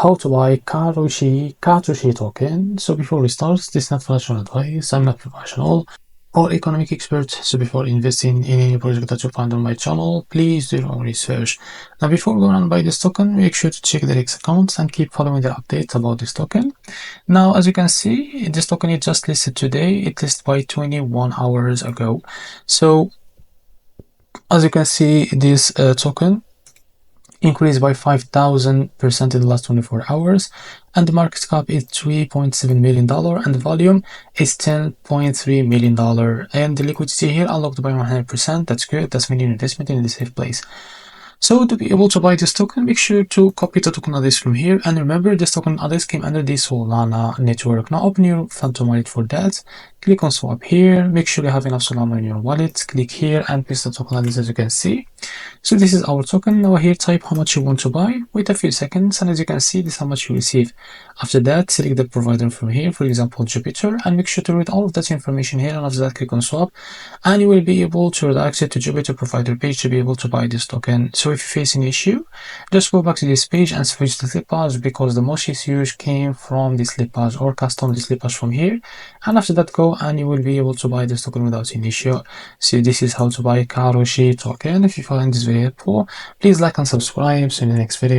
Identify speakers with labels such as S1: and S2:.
S1: how to buy Katoshi token. So before we start, this is not financial advice. I'm not professional or economic expert. So before investing in any project that you find on my channel, please do your own research. Now before going on buy this token, make sure to check the X accounts and keep following the updates about this token. Now as you can see, this token is just listed today. It listed by 21 hours ago. So as you can see, this token increased by 5,000% in the last 24 hours, and the market cap is $3.7 million, and the volume is $10.3 million, and the liquidity here unlocked by 100%. That's good. That's meaning investment in a safe place. So to be able to buy this token, make sure to copy the token address from here, and remember this token address came under the Solana network. Now open your Phantom wallet for that, click on swap here, make sure you have enough Solana in your wallet, click here and paste the token address as you can see. So this is our token. Now here type how much you want to buy, wait a few seconds, and as you can see this is how much you receive. After that select the provider from here, for example Jupiter, and make sure to read all of that information here, and after that click on swap, and you will be able to redirect it to Jupiter provider page to be able to buy this token. So if you face an issue, just go back to this page and switch the slippage, because the most usage came from the slippage, or custom the slippage from here, and after that go and you will be able to buy this token without an issue. So this is how to buy Katoshi token. If you find this very helpful, please like and subscribe. See you in the next video.